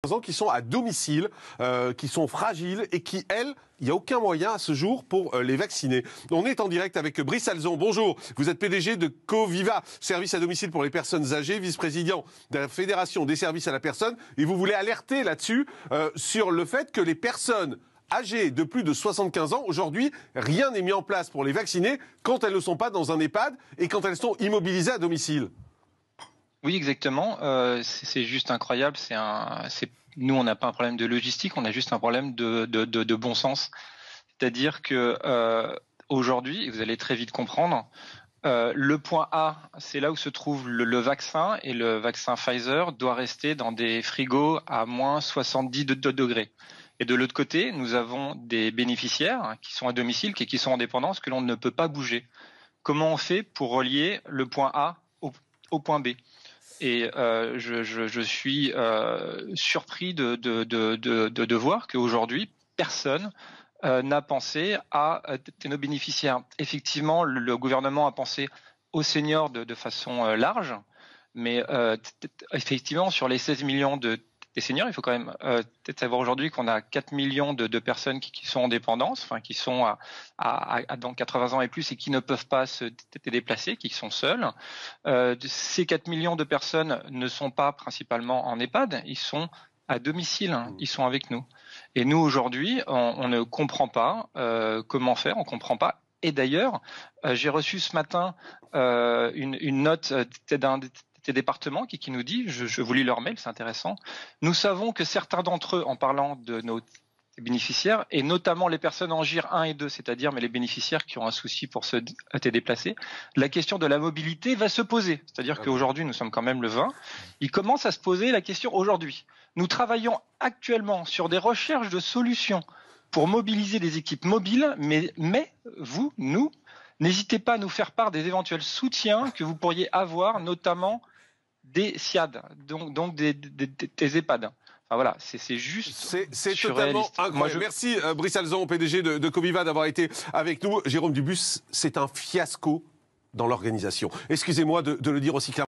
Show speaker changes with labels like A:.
A: Ans qui sont à domicile, qui sont fragiles et qui, elles, il n'y a aucun moyen à ce jour pour les vacciner. On est en direct avec Brice Alzon. Bonjour, vous êtes PDG de Coviva, service à domicile pour les personnes âgées, vice-président de la Fédération des services à la personne. Et vous voulez alerter là-dessus sur le fait que les personnes âgées de plus de 75 ans, aujourd'hui, rien n'est mis en place pour les vacciner quand elles ne sont pas dans un EHPAD et quand elles sont immobilisées à domicile.
B: Oui, exactement. C'est juste incroyable. Nous, on n'a pas un problème de logistique, on a juste un problème de bon sens. C'est-à-dire que aujourd'hui, vous allez très vite comprendre, le point A, c'est là où se trouve le vaccin, et le vaccin Pfizer doit rester dans des frigos à moins 70 degrés. Et de l'autre côté, nous avons des bénéficiaires qui sont à domicile et qui sont en dépendance, que l'on ne peut pas bouger. Comment on fait pour relier le point A au point B ? Et je suis surpris de voir qu'aujourd'hui, personne n'a pensé à nos bénéficiaires. Effectivement, le gouvernement a pensé aux seniors de façon large, mais effectivement, sur les 16 millions des seniors, il faut quand même peut-être savoir aujourd'hui qu'on a 4 millions de personnes qui sont en dépendance, enfin qui sont dans 80 ans et plus et qui ne peuvent pas se déplacer, qui sont seuls. Ces 4 millions de personnes ne sont pas principalement en EHPAD, ils sont à domicile, ils sont avec nous. Et nous, aujourd'hui, on ne comprend pas comment faire, on ne comprend pas. Et d'ailleurs, j'ai reçu ce matin une note d'un des départements qui nous dit, je vous lis leur mail, c'est intéressant, nous savons que certains d'entre eux, en parlant de nos bénéficiaires, et notamment les personnes en GIR 1 et 2, c'est-à-dire mais les bénéficiaires qui ont un souci pour se déplacer, la question de la mobilité va se poser. C'est-à-dire qu'aujourd'hui, nous sommes quand même le 20, il commence à se poser la question aujourd'hui. Nous travaillons actuellement sur des recherches de solutions pour mobiliser des équipes mobiles, mais vous, nous, n'hésitez pas à nous faire part des éventuels soutiens que vous pourriez avoir, notamment des SIAD, donc des EHPAD. Enfin voilà, c'est juste
A: c'est totalement incroyable. Merci Brice Alzon, PDG de Coviva, d'avoir été avec nous. Jérôme Dubus, c'est un fiasco dans l'organisation. Excusez-moi de le dire aussi clairement.